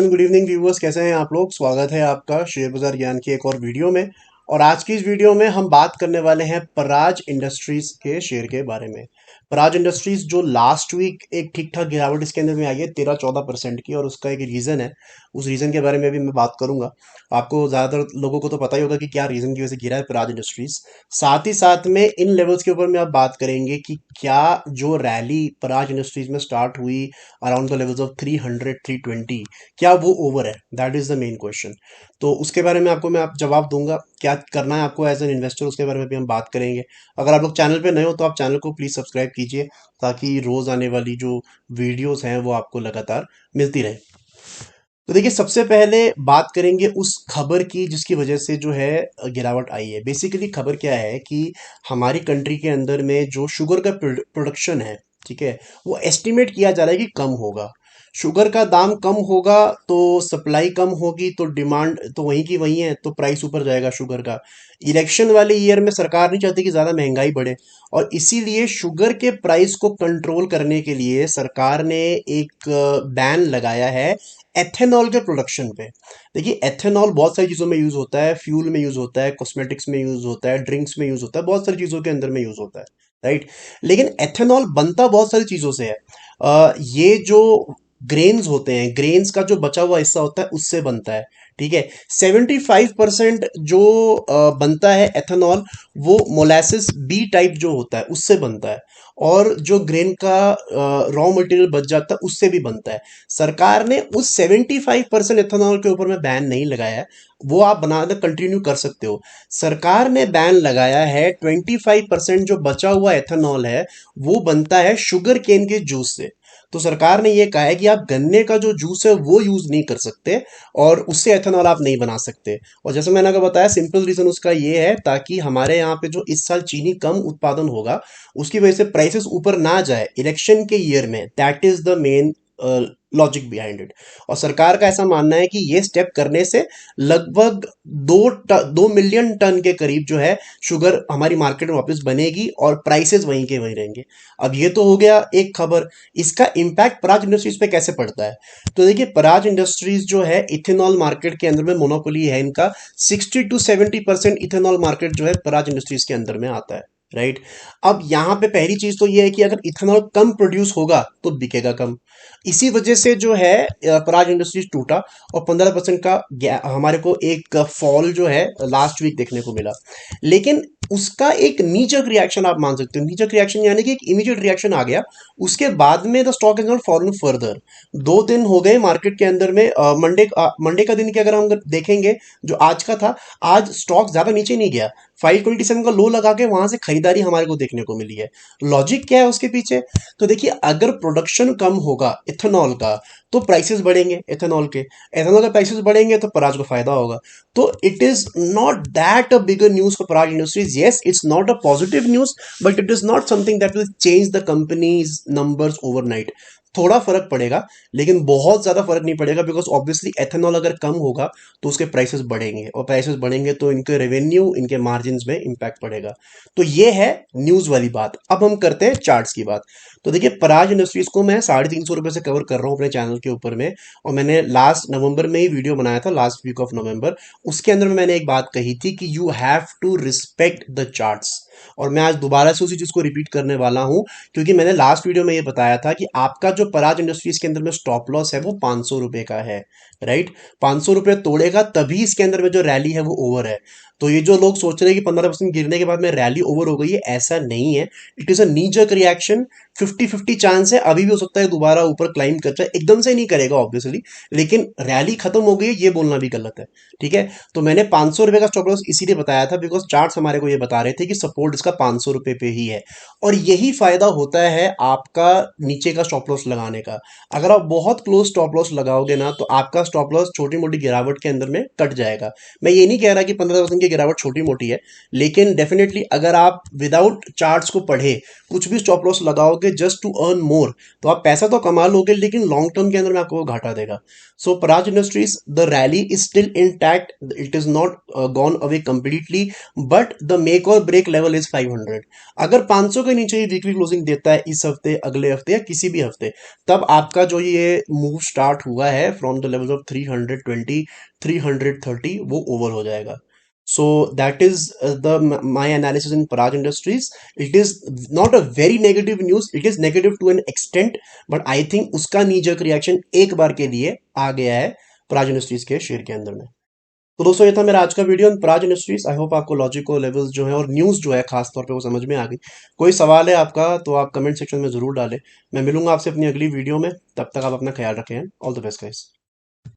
Afternoon, good evening viewers, कैसे हैं आप लोग। स्वागत है आपका शेयर बाजार ज्ञान की एक और वीडियो में। और आज की इस वीडियो में हम बात करने वाले हैं पराज इंडस्ट्रीज के शेयर के बारे में। पराज इंडस्ट्रीज जो लास्ट वीक एक ठीक ठाक गिरावट इसके अंदर में आई है 13-14% की, और उसका एक रीज़न है। उस रीज़न के बारे में भी मैं बात करूंगा। आपको ज़्यादातर लोगों को तो पता ही होगा कि क्या रीज़न की वजह से गिरा है पराज इंडस्ट्रीज। साथ ही साथ में इन लेवल्स के ऊपर में आप बात करेंगे कि क्या जो रैली पराज इंडस्ट्रीज में स्टार्ट हुई अराउंड द लेवल्स ऑफ 300-320, क्या वो ओवर है। That is the main question. तो उसके बारे में आपको मैं आप जवाब दूंगा, क्या करना है आपको एज एन इन्वेस्टर, उसके बारे में भी हम बात करेंगे। अगर आप लोग चैनल पे नए हो तो आप चैनल को प्लीज़ सब्सक्राइब कीजिए, ताकि रोज़ आने वाली जो वीडियोस हैं वो आपको लगातार मिलती रहे। तो देखिए, सबसे पहले बात करेंगे उस खबर की जिसकी वजह से जो है गिरावट आई है। बेसिकली खबर क्या है कि हमारी कंट्री के अंदर में जो शुगर का प्रोडक्शन है, ठीक है, वो एस्टिमेट किया जा रहा है कि कम होगा। शुगर का दाम कम होगा तो सप्लाई कम होगी, तो डिमांड तो वहीं की वहीं है, तो प्राइस ऊपर जाएगा शुगर का। इलेक्शन वाले ईयर में सरकार नहीं चाहती कि ज़्यादा महंगाई बढ़े, और इसीलिए शुगर के प्राइस को कंट्रोल करने के लिए सरकार ने एक बैन लगाया है एथेनॉल के प्रोडक्शन पे। देखिए, एथेनॉल बहुत सारी चीज़ों में यूज़ होता है, फ्यूल में यूज़ होता है, कॉस्मेटिक्स में यूज़ होता है, ड्रिंक्स में यूज़ होता है, बहुत सारी चीज़ों के अंदर में यूज़ होता है, राइट। लेकिन एथेनॉल बनता बहुत सारी चीज़ों से है। ये जो ग्रेन्स होते हैं, ग्रेन्स का जो बचा हुआ हिस्सा होता है उससे बनता है, ठीक है। 75% जो बनता है एथेनॉल, वो मोलासिस बी टाइप जो होता है उससे बनता है। और जो ग्रेन का रॉ मटेरियल बच जाता है उससे भी बनता है। सरकार ने उस 75% एथेनॉल के ऊपर में बैन नहीं लगाया है, वो आप बनाना कंटिन्यू कर सकते हो। सरकार ने बैन लगाया है 25% जो बचा हुआ एथेनॉल है वो बनता है शुगर केन के जूस से। तो सरकार ने ये कहा है कि आप गन्ने का जो जूस है वो यूज नहीं कर सकते, और उससे एथेनॉल आप नहीं बना सकते। और जैसे मैंने आपको बताया, सिंपल रीजन उसका ये है ताकि हमारे यहाँ पे जो इस साल चीनी कम उत्पादन होगा उसकी वजह से प्राइसेस ऊपर ना जाए इलेक्शन के ईयर में। That is the main logic behind it. और सरकार का ऐसा मानना है कि ये स्टेप करने से लगभग 2 मिलियन टन के करीब जो है शुगर हमारी मार्केट में वापस बनेगी, और प्राइसेस वहीं के वहीं रहेंगे। अब ये तो हो गया एक खबर। इसका इम्पैक्ट पराज इंडस्ट्रीज पे कैसे पड़ता है। तो देखिए, पराज इंडस्ट्रीज जो है इथेनॉल मार्केट के अंदर में मोनोपोली है इनका। 60-70% इथेनॉल मार्केट जो है पराज इंडस्ट्रीज के अंदर में आता है, राइट। अब यहाँ पे पहली चीज तो ये है कि अगर इथेनॉल कम प्रोड्यूस होगा तो बिकेगा कम। इसी वजह से जो है पराग इंडस्ट्रीज टूटा, और 15% का हमारे को एक फॉल जो है लास्ट वीक देखने को मिला। लेकिन उसका एक नीजक रिएक्शन आप मान सकते हो। नीजक रिएक्शन यानी कि एक इमीडिएट रिएक्शन आ गया, उसके बाद में the stock is not fallen further. 2 दिन हो गए मार्केट के अंदर में। मंडे का दिन की अगर हम देखेंगे, जो आज का था, आज स्टॉक ज्यादा नीचे नहीं गया। 527 का लो लगा के वहां से खरीदारी हमारे को देखने को मिली है। लॉजिक क्या है उसके पीछे। तो देखिए, अगर प्रोडक्शन कम होगा इथेनॉल का तो प्राइसेस बढ़ेंगे एथेनॉल के। एथेनॉल के प्राइसेस बढ़ेंगे तो पराज को फायदा होगा। तो it is not that a bigger news for Paraj Industries. Yes, it's not a positive news, but it is not something that will change the company's numbers overnight. थोड़ा फर्क पड़ेगा, लेकिन बहुत ज्यादा फर्क नहीं पड़ेगा, बिकॉज ऑब्वियसली एथेनॉल अगर कम होगा तो उसके प्राइसेस बढ़ेंगे, और प्राइसेस बढ़ेंगे तो इनके रेवेन्यू, इनके मार्जिन में इंपैक्ट पड़ेगा। तो ये है न्यूज वाली बात। अब हम करते हैं चार्ट्स की बात। तो देखिए, पराज इंडस्ट्रीज को मैं 350 रुपए से कवर कर रहा हूँ अपने चैनल के ऊपर में। और मैंने लास्ट नवंबर में ही वीडियो बनाया था, लास्ट वीक ऑफ नवंबर। उसके अंदर में मैंने एक बात कही थी कि you have to respect the charts. और मैं आज दोबारा से उसी चीज को रिपीट करने वाला हूं, क्योंकि मैंने लास्ट वीडियो में ये बताया था कि आपका जो पराज इंडस्ट्रीज के अंदर में स्टॉप लॉस है वो 500 रुपए का है, राइट। 500 रुपए तोड़ेगा तभी इसके अंदर में जो रैली है वो ओवर है। तो ये जो लोग सोच रहे हैं कि 15% गिरने के बाद में रैली ओवर हो गई है, ऐसा नहीं है। It is a knee jerk reaction. 50-50 chance है, अभी भी हो सकता है दोबारा ऊपर क्लाइम कर जाए। एकदम से नहीं करेगा ऑब्वियसली, लेकिन रैली खत्म हो गई है ये बोलना भी गलत है, ठीक है। तो मैंने 500 रुपए का स्टॉप लॉस इसीलिए बताया था बिकॉज चार्ट्स हमारे को ये बता रहे थे कि सपोर्ट इसका 500 रुपए पे ही है। और यही फायदा होता है आपका नीचे का स्टॉप लॉस लगाने का। अगर आप बहुत क्लोज स्टॉप लॉस लगाओगे ना, तो आपका स्टॉप लॉस छोटी मोटी गिरावट के अंदर में कट जाएगा। मैं ये नहीं कह रहा कि 15% की गिरावट छोटी मोटी है, लेकिन डेफिनेटली अगर आप विदाउट चार्ट्स को पढ़े कुछ भी स्टॉप लॉस लगाओगे करोगे जस्ट टू अर्न मोर, तो आप पैसा तो कमा लोगे लेकिन लॉन्ग टर्म के अंदर में आपको वो घाटा देगा। So Paraj Industries, the rally is still intact, it is not gone away completely, but the make और ब्रेक लेवल इज 500। अगर 500 के नीचे ही वीकली क्लोजिंग देता है इस हफ्ते, अगले हफ्ते या किसी भी हफ्ते, तब आपका जो ये मूव स्टार्ट हुआ है फ्रॉम द लेवल ऑफ 320, 330, वो ओवर हो जाएगा। So that is my analysis in Parag Industries. It is not a very negative news. It is negative to an extent, but I think उसका knee jerk reaction एक बार के लिए आ गया है पराज industries के शेयर के अंदर में। तो दोस्तों ये था मेरा आज का video on Paraj Industries. I hope आपको लॉजिको लेवल्स जो है और न्यूज़ जो है खास तौर पे वो समझ में आ गई। कोई सवाल है आपका तो आप कमेंट सेक्शन में जरूर डालें। मैं मिलूंगा आपसे अपनी अगली वीडियो में, तब तक आप अपना ख्याल रखें। All the best guys.